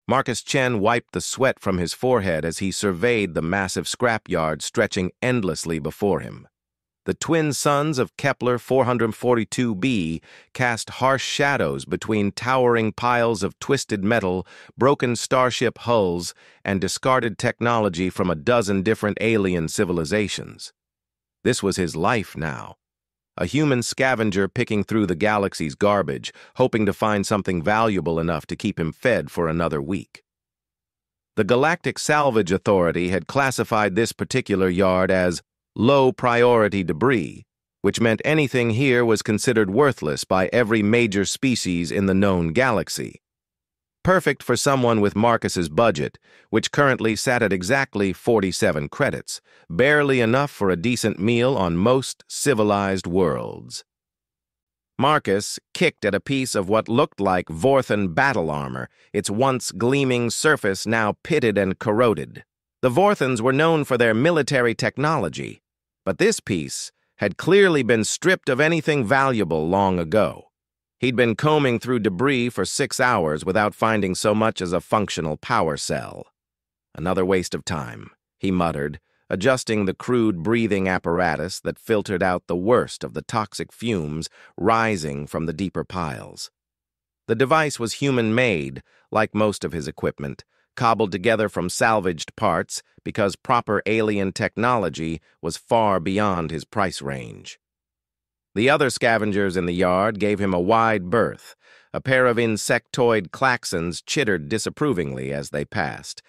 Marcus Chen wiped the sweat from his forehead as he surveyed the massive scrapyard stretching endlessly before him. The twin suns of Kepler 442b cast harsh shadows between towering piles of twisted metal, broken starship hulls, and discarded technology from a dozen different alien civilizations. This was his life now. A human scavenger picking through the galaxy's garbage, hoping to find something valuable enough to keep him fed for another week. The Galactic Salvage Authority had classified this particular yard as low-priority debris, which meant anything here was considered worthless by every major species in the known galaxy. Perfect for someone with Marcus's budget, which currently sat at exactly 47 credits, barely enough for a decent meal on most civilized worlds. Marcus kicked at a piece of what looked like Vorthan battle armor, its once gleaming surface now pitted and corroded. The Vorthans were known for their military technology, but this piece had clearly been stripped of anything valuable long ago. He'd been combing through debris for 6 hours without finding so much as a functional power cell. Another waste of time, he muttered, adjusting the crude breathing apparatus that filtered out the worst of the toxic fumes rising from the deeper piles. The device was human-made, like most of his equipment, cobbled together from salvaged parts because proper alien technology was far beyond his price range. The other scavengers in the yard gave him a wide berth. A pair of insectoid klaxons chittered disapprovingly as they passed,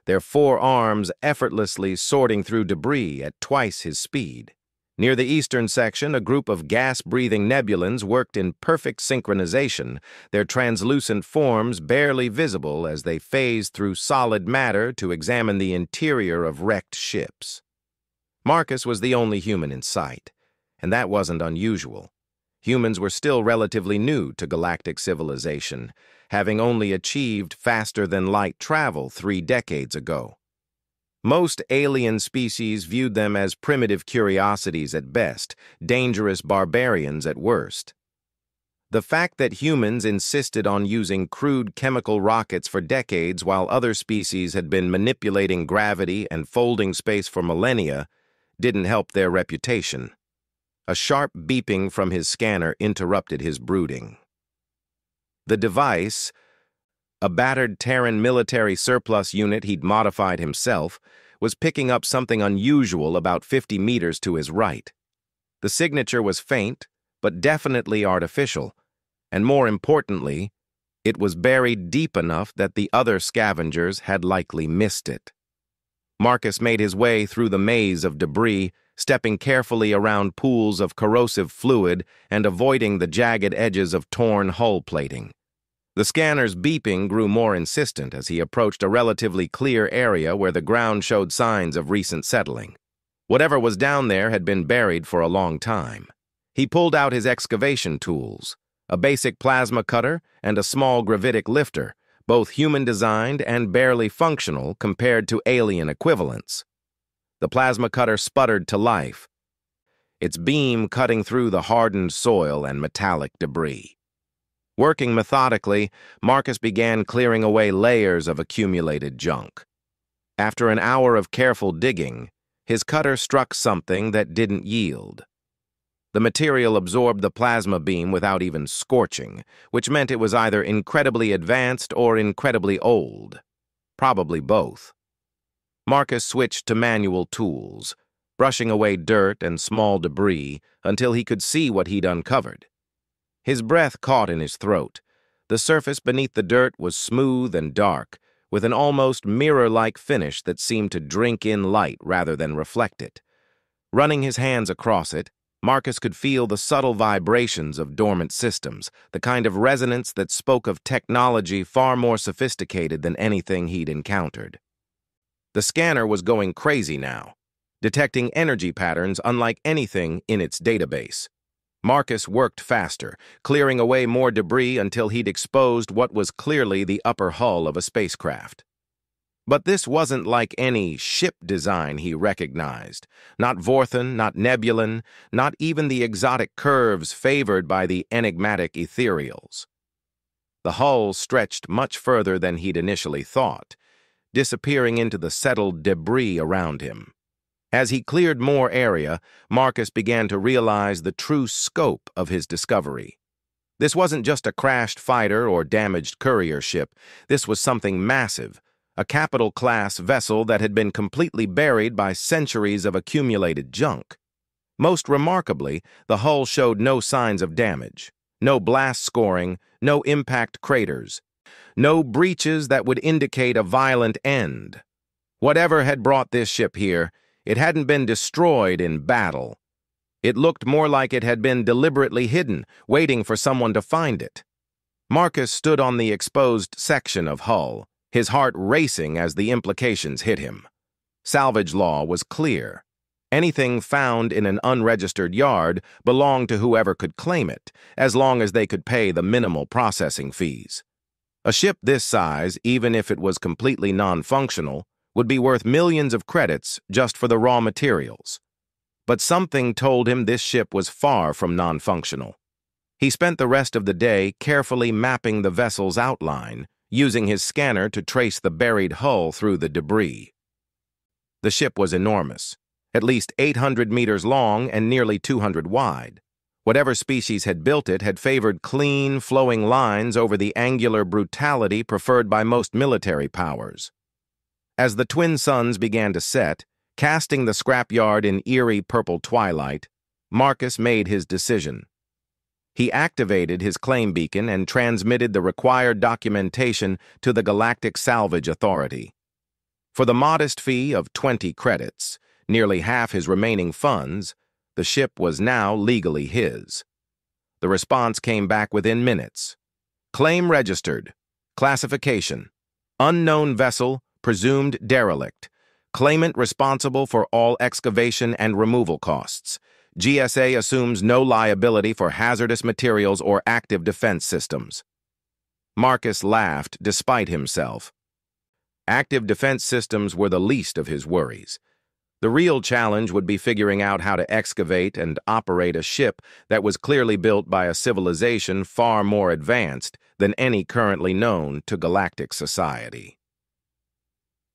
their 4 arms effortlessly sorting through debris at twice his speed. Near the eastern section, a group of gas-breathing nebulans worked in perfect synchronization, their translucent forms barely visible as they phased through solid matter to examine the interior of wrecked ships. Marcus was the only human in sight, and that wasn't unusual. Humans were still relatively new to galactic civilization, having only achieved faster-than-light travel 3 decades ago. Most alien species viewed them as primitive curiosities at best, dangerous barbarians at worst. The fact that humans insisted on using crude chemical rockets for decades while other species had been manipulating gravity and folding space for millennia didn't help their reputation. A sharp beeping from his scanner interrupted his brooding. The device, a battered Terran military surplus unit he'd modified himself, was picking up something unusual about 50 meters to his right. The signature was faint, but definitely artificial, and more importantly, it was buried deep enough that the other scavengers had likely missed it. Marcus made his way through the maze of debris, stepping carefully around pools of corrosive fluid and avoiding the jagged edges of torn hull plating. The scanner's beeping grew more insistent as he approached a relatively clear area where the ground showed signs of recent settling. Whatever was down there had been buried for a long time. He pulled out his excavation tools, a basic plasma cutter and a small gravitic lifter, both human-designed and barely functional compared to alien equivalents. The plasma cutter sputtered to life, its beam cutting through the hardened soil and metallic debris. Working methodically, Marcus began clearing away layers of accumulated junk. After an hour of careful digging, his cutter struck something that didn't yield. The material absorbed the plasma beam without even scorching, which meant it was either incredibly advanced or incredibly old. Probably both. Marcus switched to manual tools, brushing away dirt and small debris until he could see what he'd uncovered. His breath caught in his throat. The surface beneath the dirt was smooth and dark, with an almost mirror-like finish that seemed to drink in light rather than reflect it. Running his hands across it, Marcus could feel the subtle vibrations of dormant systems, the kind of resonance that spoke of technology far more sophisticated than anything he'd encountered. The scanner was going crazy now, detecting energy patterns unlike anything in its database. Marcus worked faster, clearing away more debris until he'd exposed what was clearly the upper hull of a spacecraft. But this wasn't like any ship design he recognized. Not Vorthan, not Nebulan, not even the exotic curves favored by the enigmatic ethereals. The hull stretched much further than he'd initially thought, disappearing into the settled debris around him. As he cleared more area, Marcus began to realize the true scope of his discovery. This wasn't just a crashed fighter or damaged courier ship. This was something massive, a capital-class vessel that had been completely buried by centuries of accumulated junk. Most remarkably, the hull showed no signs of damage, no blast scoring, no impact craters, no breaches that would indicate a violent end. Whatever had brought this ship here, it hadn't been destroyed in battle. It looked more like it had been deliberately hidden, waiting for someone to find it. Marcus stood on the exposed section of hull, his heart racing as the implications hit him. Salvage law was clear. Anything found in an unregistered yard belonged to whoever could claim it, as long as they could pay the minimal processing fees. A ship this size, even if it was completely non-functional, would be worth millions of credits just for the raw materials. But something told him this ship was far from non-functional. He spent the rest of the day carefully mapping the vessel's outline, using his scanner to trace the buried hull through the debris. The ship was enormous, at least 800 meters long and nearly 200 wide. Whatever species had built it had favored clean, flowing lines over the angular brutality preferred by most military powers. As the twin suns began to set, casting the scrapyard in eerie purple twilight, Marcus made his decision. He activated his claim beacon and transmitted the required documentation to the Galactic Salvage Authority. For the modest fee of 20 credits, nearly half his remaining funds, the ship was now legally his. The response came back within minutes. Claim registered. Classification: unknown vessel, presumed derelict. Claimant responsible for all excavation and removal costs. GSA assumes no liability for hazardous materials or active defense systems. Marcus laughed despite himself. Active defense systems were the least of his worries. The real challenge would be figuring out how to excavate and operate a ship that was clearly built by a civilization far more advanced than any currently known to galactic society.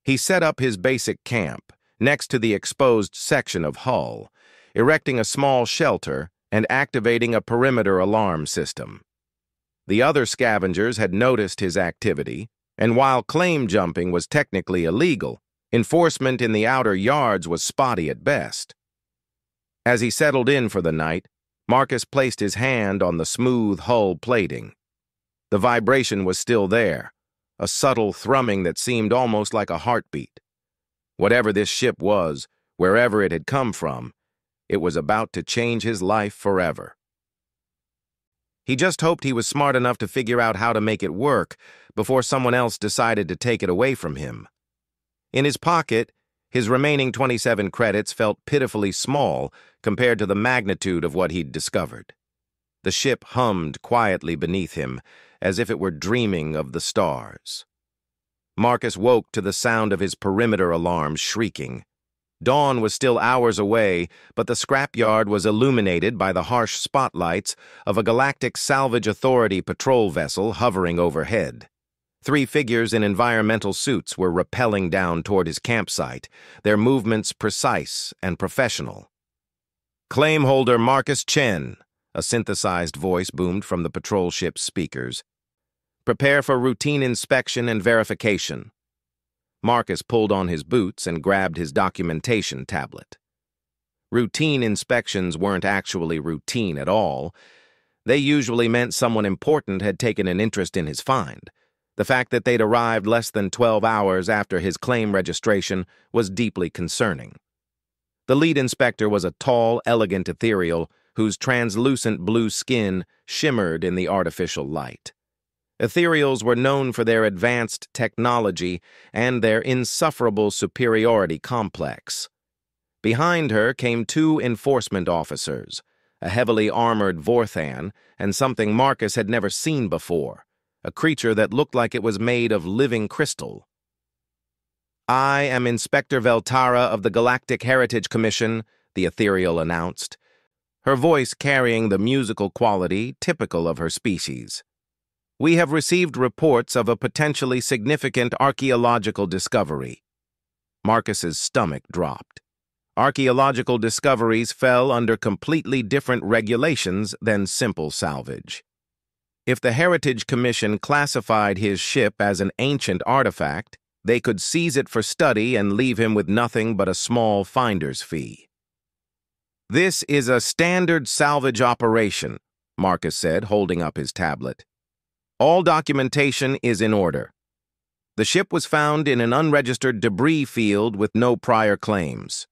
He set up his basic camp next to the exposed section of hull, erecting a small shelter and activating a perimeter alarm system. The other scavengers had noticed his activity, and while claim jumping was technically illegal, enforcement in the outer yards was spotty at best. As he settled in for the night, Marcus placed his hand on the smooth hull plating. The vibration was still there, a subtle thrumming that seemed almost like a heartbeat. Whatever this ship was, wherever it had come from, it was about to change his life forever. He just hoped he was smart enough to figure out how to make it work before someone else decided to take it away from him. In his pocket, his remaining 27 credits felt pitifully small compared to the magnitude of what he'd discovered. The ship hummed quietly beneath him, as if it were dreaming of the stars. Marcus woke to the sound of his perimeter alarm shrieking. Dawn was still hours away, but the scrapyard was illuminated by the harsh spotlights of a Galactic Salvage Authority patrol vessel hovering overhead. 3 figures in environmental suits were rappelling down toward his campsite, their movements precise and professional. "Claim holder Marcus Chen," a synthesized voice boomed from the patrol ship's speakers. "Prepare for routine inspection and verification." Marcus pulled on his boots and grabbed his documentation tablet. Routine inspections weren't actually routine at all. They usually meant someone important had taken an interest in his find. The fact that they'd arrived less than 12 hours after his claim registration was deeply concerning. The lead inspector was a tall, elegant ethereal whose translucent blue skin shimmered in the artificial light. Ethereals were known for their advanced technology and their insufferable superiority complex. Behind her came 2 enforcement officers, a heavily armored Vorthan and something Marcus had never seen before, a creature that looked like it was made of living crystal. "I am Inspector Veltara of the Galactic Heritage Commission," the ethereal announced, her voice carrying the musical quality typical of her species. We have received reports of a potentially significant archaeological discovery. Marcus's stomach dropped. Archaeological discoveries fell under completely different regulations than simple salvage. If the Heritage Commission classified his ship as an ancient artifact, they could seize it for study and leave him with nothing but a small finder's fee. "This is a standard salvage operation," Marcus said, holding up his tablet. "All documentation is in order. The ship was found in an unregistered debris field with no prior claims."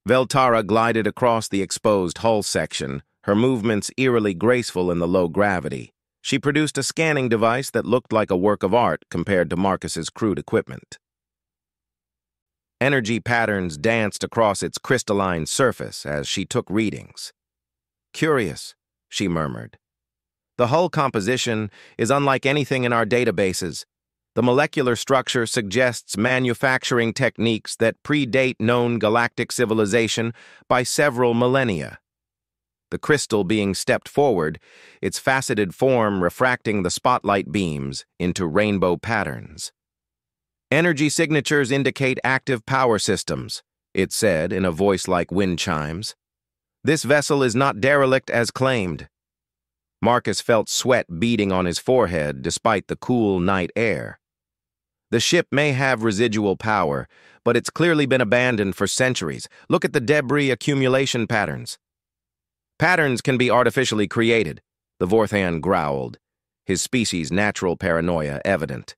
Veltara glided across the exposed hull section, her movements eerily graceful in the low gravity. She produced a scanning device that looked like a work of art compared to Marcus's crude equipment. Energy patterns danced across its crystalline surface as she took readings. "Curious," she murmured. "The hull composition is unlike anything in our databases. The molecular structure suggests manufacturing techniques that predate known galactic civilization by several millennia." The crystal being stepped forward, its faceted form refracting the spotlight beams into rainbow patterns. "Energy signatures indicate active power systems," it said in a voice like wind chimes. "This vessel is not derelict as claimed." Marcus felt sweat beading on his forehead despite the cool night air. "The ship may have residual power, but it's clearly been abandoned for centuries. Look at the debris accumulation patterns." "Patterns can be artificially created," the Vorthan growled, his species' natural paranoia evident.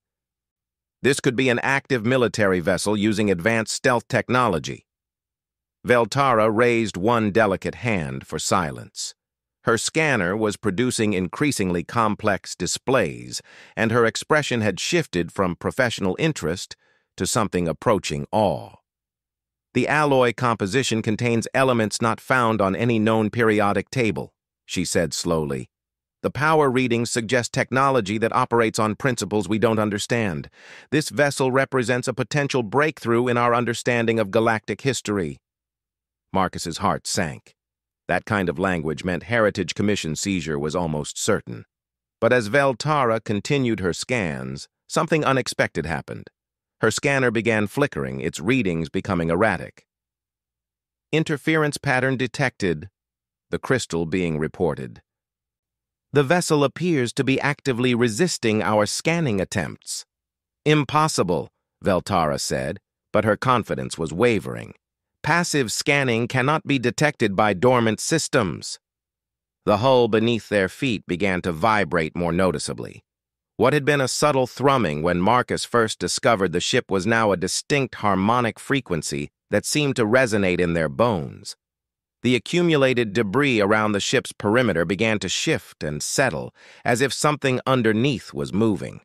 "This could be an active military vessel using advanced stealth technology." Veltara raised one delicate hand for silence. Her scanner was producing increasingly complex displays, and her expression had shifted from professional interest to something approaching awe. "The alloy composition contains elements not found on any known periodic table," she said slowly. "The power readings suggest technology that operates on principles we don't understand. This vessel represents a potential breakthrough in our understanding of galactic history." Marcus's heart sank. That kind of language meant Heritage Commission seizure was almost certain. But as Veltara continued her scans, something unexpected happened. Her scanner began flickering, its readings becoming erratic. "Interference pattern detected," the crystal being reported. "The vessel appears to be actively resisting our scanning attempts." "Impossible," Veltara said, but her confidence was wavering. "Passive scanning cannot be detected by dormant systems." The hull beneath their feet began to vibrate more noticeably. What had been a subtle thrumming when Marcus first discovered the ship was now a distinct harmonic frequency that seemed to resonate in their bones. The accumulated debris around the ship's perimeter began to shift and settle, as if something underneath was moving.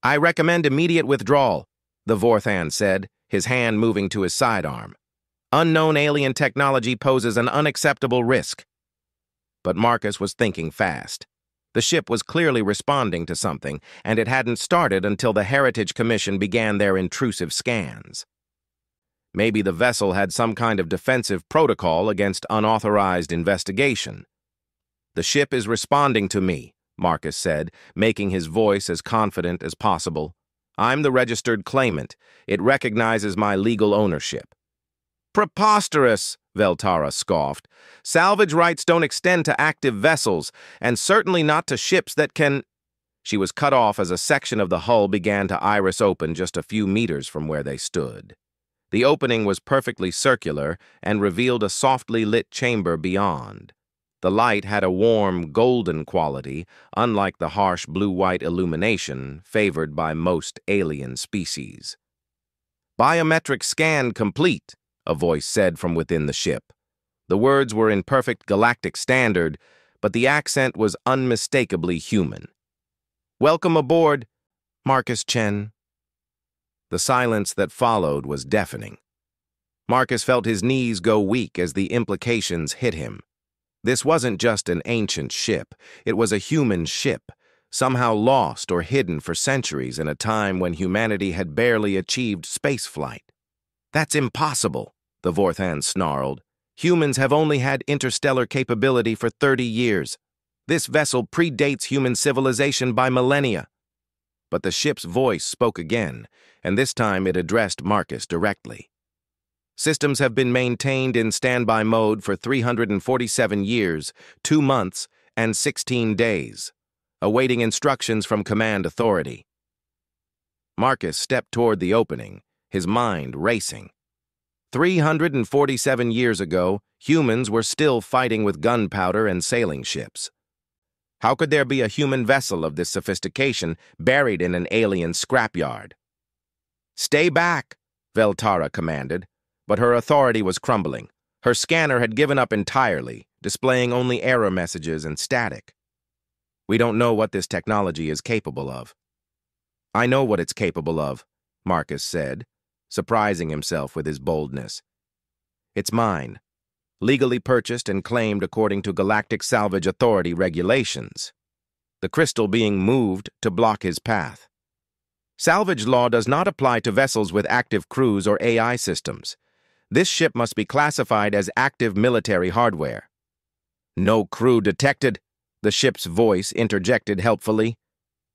"I recommend immediate withdrawal," the Vorthan said, his hand moving to his sidearm. "Unknown alien technology poses an unacceptable risk." But Marcus was thinking fast. The ship was clearly responding to something, and it hadn't started until the Heritage Commission began their intrusive scans. Maybe the vessel had some kind of defensive protocol against unauthorized investigation. "The ship is responding to me," Marcus said, making his voice as confident as possible. "I'm the registered claimant. It recognizes my legal ownership." "Preposterous," Veltara scoffed. "Salvage rights don't extend to active vessels, and certainly not to ships that can—" She was cut off as a section of the hull began to iris open just a few meters from where they stood. The opening was perfectly circular and revealed a softly lit chamber beyond. The light had a warm, golden quality, unlike the harsh blue-white illumination favored by most alien species. "Biometric scan complete," a voice said from within the ship. The words were in perfect galactic standard, but the accent was unmistakably human. "Welcome aboard, Marcus Chen." The silence that followed was deafening. Marcus felt his knees go weak as the implications hit him. This wasn't just an ancient ship, it was a human ship, somehow lost or hidden for centuries in a time when humanity had barely achieved spaceflight. "That's impossible," the Vorthan snarled. "Humans have only had interstellar capability for 30 years. This vessel predates human civilization by millennia." But the ship's voice spoke again, and this time it addressed Marcus directly. "Systems have been maintained in standby mode for 347 years, 2 months, and 16 days, awaiting instructions from Command Authority." Marcus stepped toward the opening, his mind racing. 347 years ago, humans were still fighting with gunpowder and sailing ships. How could there be a human vessel of this sophistication buried in an alien scrapyard? "Stay back," Veltara commanded, but her authority was crumbling. Her scanner had given up entirely, displaying only error messages and static. "We don't know what this technology is capable of." "I know what it's capable of," Marcus said, surprising himself with his boldness. "It's mine, legally purchased and claimed according to Galactic Salvage Authority regulations, the crystal being moved to block his path. Salvage law does not apply to vessels with active crews or AI systems. This ship must be classified as active military hardware." "No crew detected," the ship's voice interjected helpfully.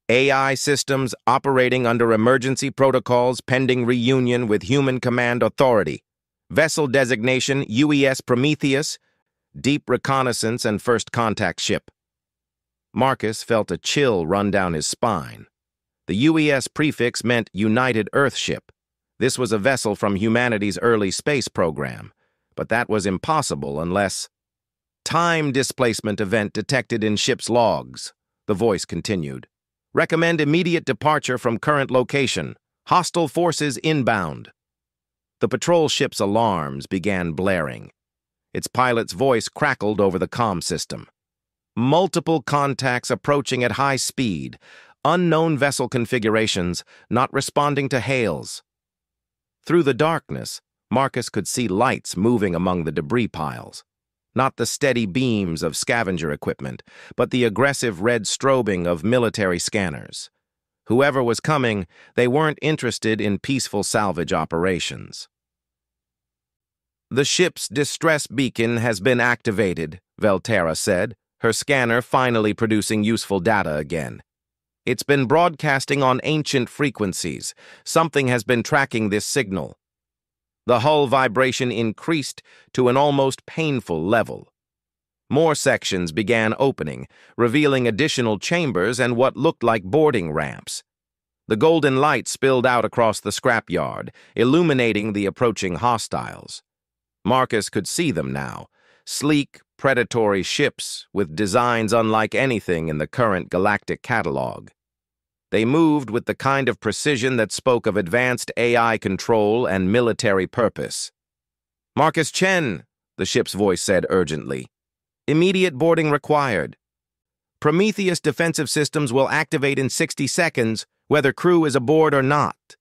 "AI systems operating under emergency protocols pending reunion with human command authority. Vessel designation UES Prometheus, deep reconnaissance and first contact ship." Marcus felt a chill run down his spine. The UES prefix meant United Earthship. This was a vessel from humanity's early space program, but that was impossible unless— "Time displacement event detected in ship's logs," the voice continued. "Recommend immediate departure from current location. Hostile forces inbound." The patrol ship's alarms began blaring. Its pilot's voice crackled over the comm system. "Multiple contacts approaching at high speed. Unknown vessel configurations, not responding to hails." Through the darkness, Marcus could see lights moving among the debris piles. Not the steady beams of scavenger equipment, but the aggressive red strobing of military scanners. Whoever was coming, they weren't interested in peaceful salvage operations. "The ship's distress beacon has been activated," Veltara said, her scanner finally producing useful data again. "It's been broadcasting on ancient frequencies. Something has been tracking this signal." The hull vibration increased to an almost painful level. More sections began opening, revealing additional chambers and what looked like boarding ramps. The golden light spilled out across the scrapyard, illuminating the approaching hostiles. Marcus could see them now, sleek, predatory ships with designs unlike anything in the current galactic catalog. They moved with the kind of precision that spoke of advanced AI control and military purpose. "Marcus Chen," the ship's voice said urgently. "Immediate boarding required. Prometheus defensive systems will activate in 60 seconds, whether crew is aboard or not."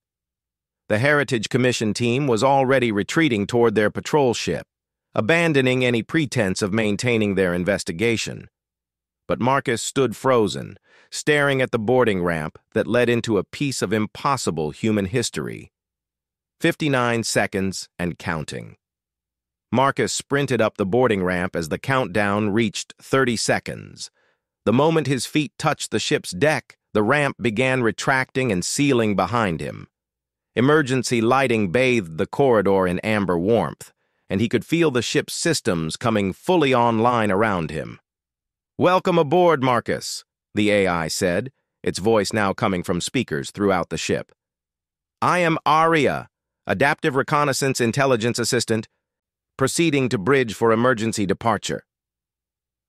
The Heritage Commission team was already retreating toward their patrol ship, abandoning any pretense of maintaining their investigation. But Marcus stood frozen, staring at the boarding ramp that led into a piece of impossible human history. 59 seconds and counting. Marcus sprinted up the boarding ramp as the countdown reached 30 seconds. The moment his feet touched the ship's deck, the ramp began retracting and sealing behind him. Emergency lighting bathed the corridor in amber warmth, and he could feel the ship's systems coming fully online around him. "Welcome aboard, Marcus," the AI said, its voice now coming from speakers throughout the ship. "I am Aria, Adaptive Reconnaissance Intelligence Assistant, proceeding to bridge for emergency departure."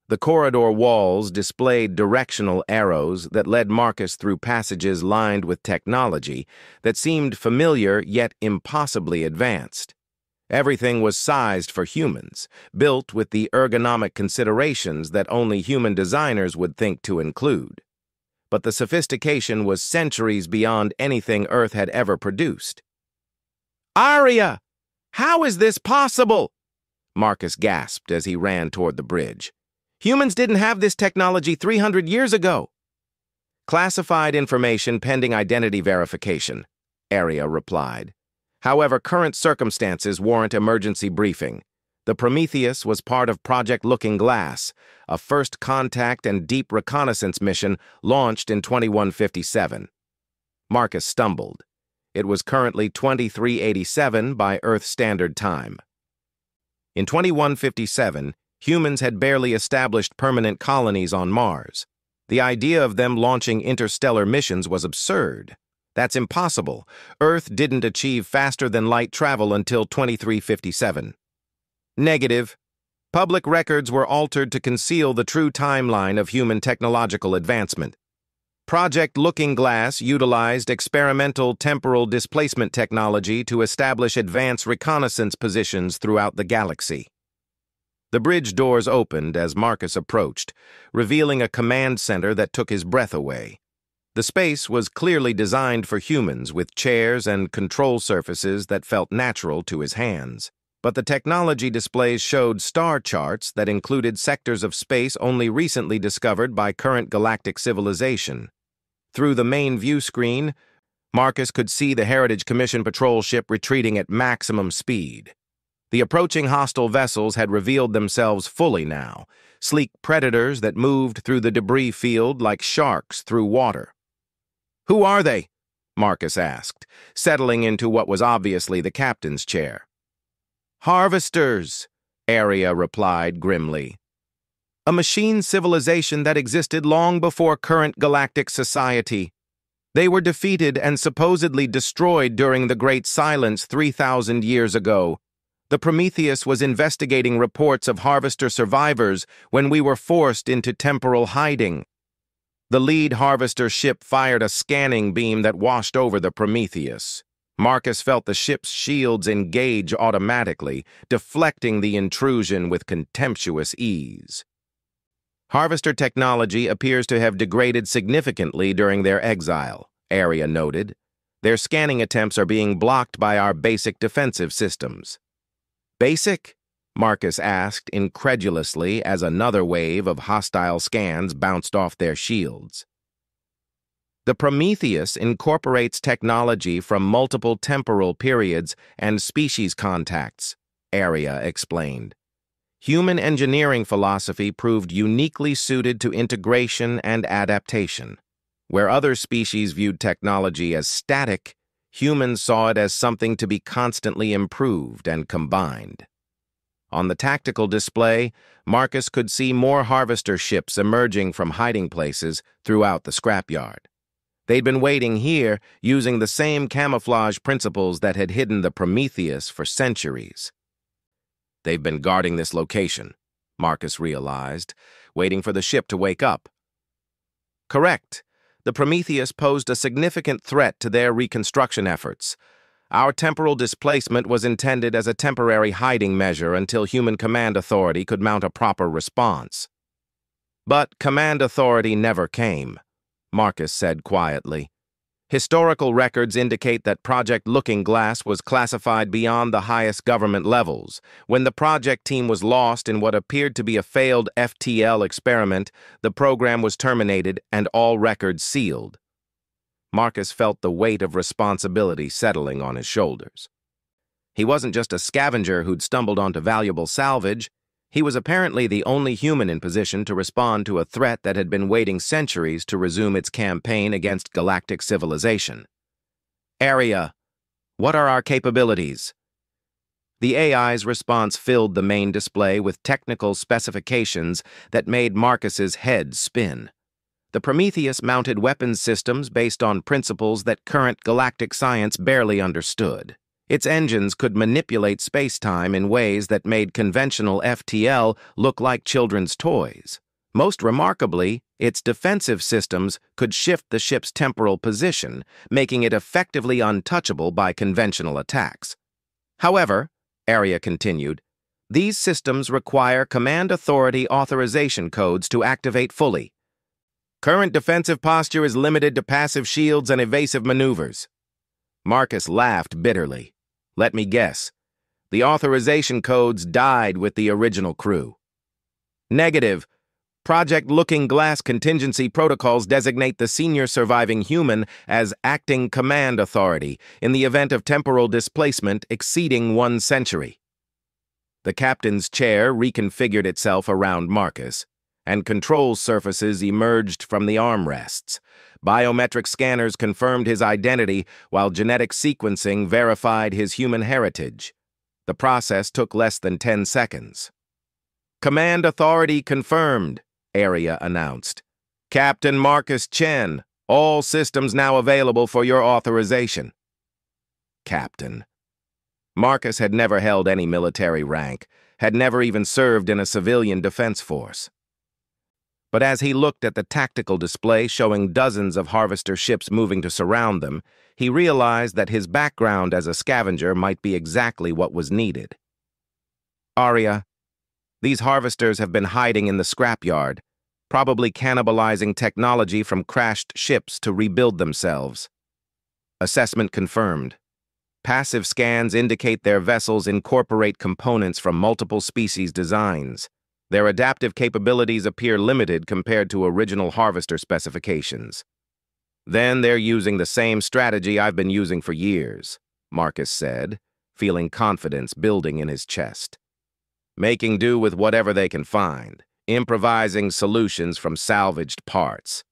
The corridor walls displayed directional arrows that led Marcus through passages lined with technology that seemed familiar yet impossibly advanced. Everything was sized for humans, built with the ergonomic considerations that only human designers would think to include. But the sophistication was centuries beyond anything Earth had ever produced. "Aria! How is this possible?" Marcus gasped as he ran toward the bridge. "Humans didn't have this technology 300 years ago." "Classified information pending identity verification," Aria replied. "However, current circumstances warrant emergency briefing. The Prometheus was part of Project Looking Glass, a first contact and deep reconnaissance mission launched in 2157. Marcus stumbled. It was currently 2387 by Earth Standard Time. In 2157, humans had barely established permanent colonies on Mars. The idea of them launching interstellar missions was absurd. That's impossible. Earth didn't achieve faster-than-light travel until 2357. Negative. Public records were altered to conceal the true timeline of human technological advancement. Project Looking Glass utilized experimental temporal displacement technology to establish advanced reconnaissance positions throughout the galaxy. The bridge doors opened as Marcus approached, revealing a command center that took his breath away. The space was clearly designed for humans, with chairs and control surfaces that felt natural to his hands. But the technology displays showed star charts that included sectors of space only recently discovered by current galactic civilization. Through the main view screen, Marcus could see the Heritage Commission patrol ship retreating at maximum speed. The approaching hostile vessels had revealed themselves fully now, sleek predators that moved through the debris field like sharks through water. "Who are they?" Marcus asked, settling into what was obviously the captain's chair. "Harvesters," Aria replied grimly. "A machine civilization that existed long before current galactic society. They were defeated and supposedly destroyed during the Great Silence 3,000 years ago. The Prometheus was investigating reports of Harvester survivors when we were forced into temporal hiding. The lead Harvester ship fired a scanning beam that washed over the Prometheus. Marcus felt the ship's shields engage automatically, deflecting the intrusion with contemptuous ease. Harvester technology appears to have degraded significantly during their exile, Aria noted. Their scanning attempts are being blocked by our basic defensive systems. "Basic?" Marcus asked incredulously as another wave of hostile scans bounced off their shields. The Prometheus incorporates technology from multiple temporal periods and species contacts, Aria explained. Human engineering philosophy proved uniquely suited to integration and adaptation. Where other species viewed technology as static, humans saw it as something to be constantly improved and combined. On the tactical display, Marcus could see more Harvester ships emerging from hiding places throughout the scrapyard. They'd been waiting here using the same camouflage principles that had hidden the Prometheus for centuries. They've been guarding this location, Marcus realized, waiting for the ship to wake up. Correct. The Prometheus posed a significant threat to their reconstruction efforts. Our temporal displacement was intended as a temporary hiding measure until human command authority could mount a proper response. But command authority never came, Marcus said quietly. Historical records indicate that Project Looking Glass was classified beyond the highest government levels. When the project team was lost in what appeared to be a failed FTL experiment, the program was terminated and all records sealed. Marcus felt the weight of responsibility settling on his shoulders. He wasn't just a scavenger who'd stumbled onto valuable salvage. He was apparently the only human in position to respond to a threat that had been waiting centuries to resume its campaign against galactic civilization. Aria, what are our capabilities? The AI's response filled the main display with technical specifications that made Marcus's head spin. The Prometheus mounted weapons systems based on principles that current galactic science barely understood. Its engines could manipulate space-time in ways that made conventional FTL look like children's toys. Most remarkably, its defensive systems could shift the ship's temporal position, making it effectively untouchable by conventional attacks. However, Aria continued, these systems require Command Authority authorization codes to activate fully. Current defensive posture is limited to passive shields and evasive maneuvers. Marcus laughed bitterly. Let me guess. The authorization codes died with the original crew. Negative. Project Looking Glass contingency protocols designate the senior surviving human as acting command authority in the event of temporal displacement exceeding 1 century. The captain's chair reconfigured itself around Marcus, and control surfaces emerged from the armrests. Biometric scanners confirmed his identity, while genetic sequencing verified his human heritage. The process took less than 10 seconds. "Command authority confirmed," Area announced. "Captain Marcus Chen, all systems now available for your authorization." Captain. Marcus had never held any military rank, had never even served in a civilian defense force. But as he looked at the tactical display showing dozens of harvester ships moving to surround them, he realized that his background as a scavenger might be exactly what was needed. "Arya, these harvesters have been hiding in the scrapyard, probably cannibalizing technology from crashed ships to rebuild themselves." Assessment confirmed. Passive scans indicate their vessels incorporate components from multiple species designs. Their adaptive capabilities appear limited compared to original harvester specifications. "Then they're using the same strategy I've been using for years," Marcus said, feeling confidence building in his chest. "Making do with whatever they can find, improvising solutions from salvaged parts."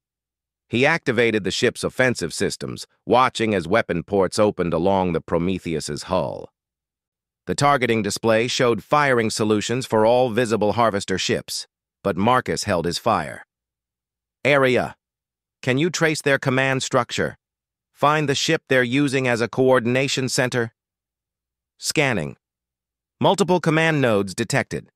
He activated the ship's offensive systems, watching as weapon ports opened along the Prometheus's hull. The targeting display showed firing solutions for all visible harvester ships, but Marcus held his fire. "Area, can you trace their command structure? Find the ship they're using as a coordination center?" Scanning. Multiple command nodes detected.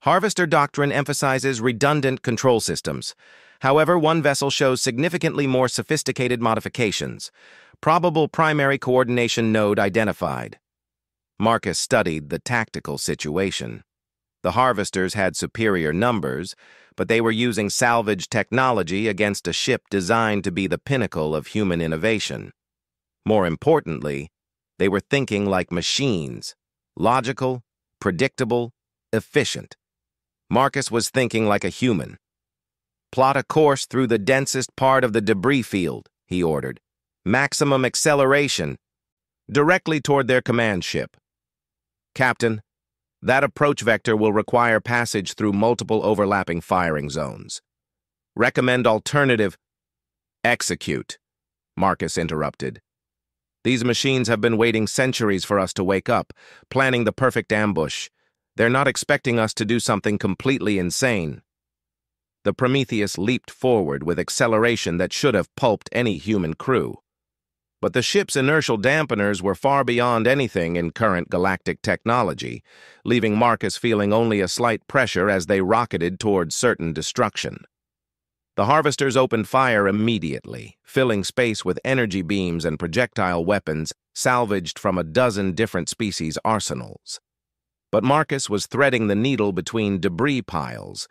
Harvester doctrine emphasizes redundant control systems. However, one vessel shows significantly more sophisticated modifications. Probable primary coordination node identified. Marcus studied the tactical situation. The harvesters had superior numbers, but they were using salvage technology against a ship designed to be the pinnacle of human innovation. More importantly, they were thinking like machines, logical, predictable, efficient. Marcus was thinking like a human. "Plot a course through the densest part of the debris field," he ordered. "Maximum acceleration, directly toward their command ship." "Captain, that approach vector will require passage through multiple overlapping firing zones. Recommend alternative—" "Execute," Marcus interrupted. "These machines have been waiting centuries for us to wake up, planning the perfect ambush. They're not expecting us to do something completely insane." The Prometheus leaped forward with acceleration that should have pulped any human crew. But the ship's inertial dampeners were far beyond anything in current galactic technology, leaving Marcus feeling only a slight pressure as they rocketed toward certain destruction. The harvesters opened fire immediately, filling space with energy beams and projectile weapons salvaged from a dozen different species' arsenals. But Marcus was threading the needle between debris piles,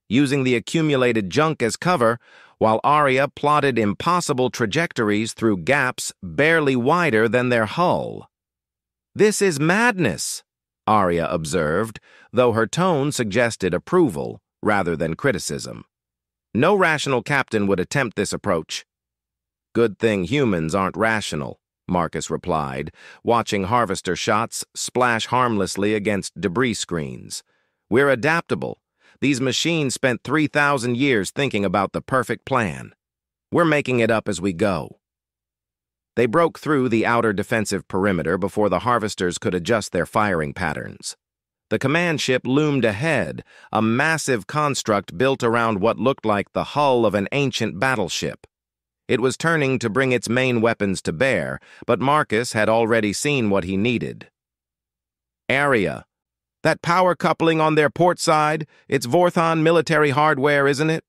using the accumulated junk as cover, while Arya plotted impossible trajectories through gaps barely wider than their hull. "This is madness," Arya observed, though her tone suggested approval rather than criticism. "No rational captain would attempt this approach." "Good thing humans aren't rational," Marcus replied, watching harvester shots splash harmlessly against debris screens. "We're adaptable. These machines spent 3,000 years thinking about the perfect plan. We're making it up as we go." They broke through the outer defensive perimeter before the harvesters could adjust their firing patterns. The command ship loomed ahead, a massive construct built around what looked like the hull of an ancient battleship. It was turning to bring its main weapons to bear, but Marcus had already seen what he needed. "Area, that power coupling on their port side, it's Vorthon military hardware, isn't it?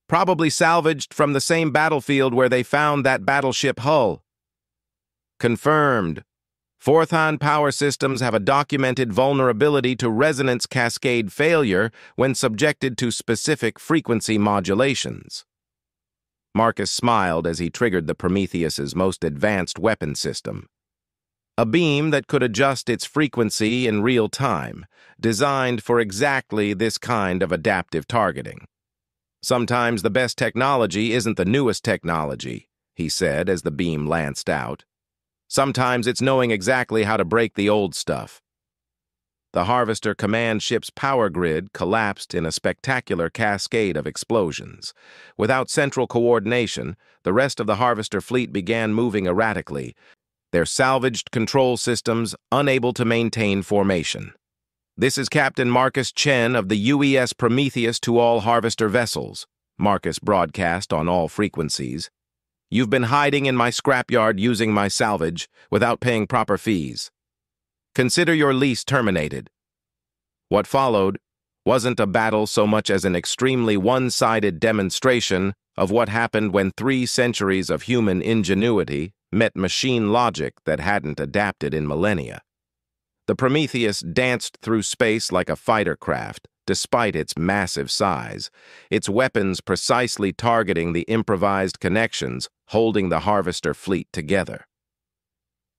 Probably salvaged from the same battlefield where they found that battleship hull." "Confirmed. Vorthon power systems have a documented vulnerability to resonance cascade failure when subjected to specific frequency modulations." Marcus smiled as he triggered the Prometheus's most advanced weapon system. A beam that could adjust its frequency in real time, designed for exactly this kind of adaptive targeting. "Sometimes the best technology isn't the newest technology," he said as the beam lanced out. "Sometimes it's knowing exactly how to break the old stuff." The Harvester command ship's power grid collapsed in a spectacular cascade of explosions. Without central coordination, the rest of the Harvester fleet began moving erratically, their salvaged control systems unable to maintain formation. "This is Captain Marcus Chen of the UES Prometheus to all Harvester vessels," Marcus broadcast on all frequencies. "You've been hiding in my scrapyard using my salvage without paying proper fees. Consider your lease terminated." What followed wasn't a battle so much as an extremely one-sided demonstration of what happened when 3 centuries of human ingenuity met machine logic that hadn't adapted in millennia. The Prometheus danced through space like a fighter craft, despite its massive size, its weapons precisely targeting the improvised connections holding the Harvester fleet together.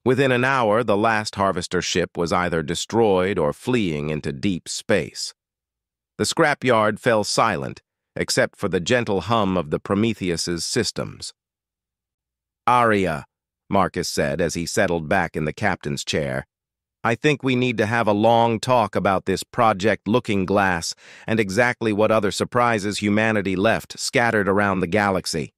Within an hour, the last Harvester ship was either destroyed or fleeing into deep space. The scrapyard fell silent, except for the gentle hum of the Prometheus's systems. "Aria," Marcus said as he settled back in the captain's chair, "I think we need to have a long talk about this Project Looking Glass and exactly what other surprises humanity left scattered around the galaxy."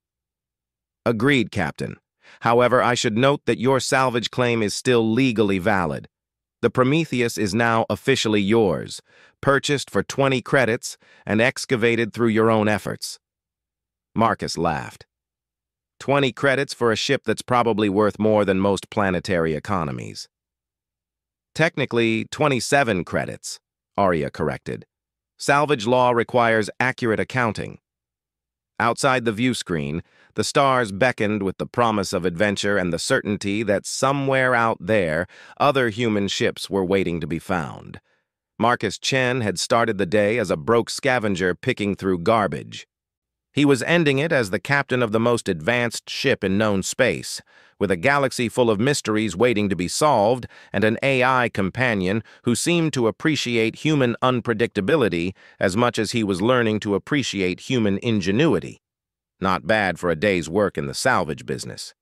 "Agreed, Captain. However, I should note that your salvage claim is still legally valid. The Prometheus is now officially yours, purchased for 20 credits and excavated through your own efforts." Marcus laughed. 20 credits for a ship that's probably worth more than most planetary economies. "Technically, 27 credits, Arya corrected. "Salvage law requires accurate accounting." Outside the view screen, the stars beckoned with the promise of adventure and the certainty that somewhere out there, other human ships were waiting to be found. Marcus Chen had started the day as a broke scavenger picking through garbage. He was ending it as the captain of the most advanced ship in known space, with a galaxy full of mysteries waiting to be solved and an AI companion who seemed to appreciate human unpredictability as much as he was learning to appreciate human ingenuity. Not bad for a day's work in the salvage business.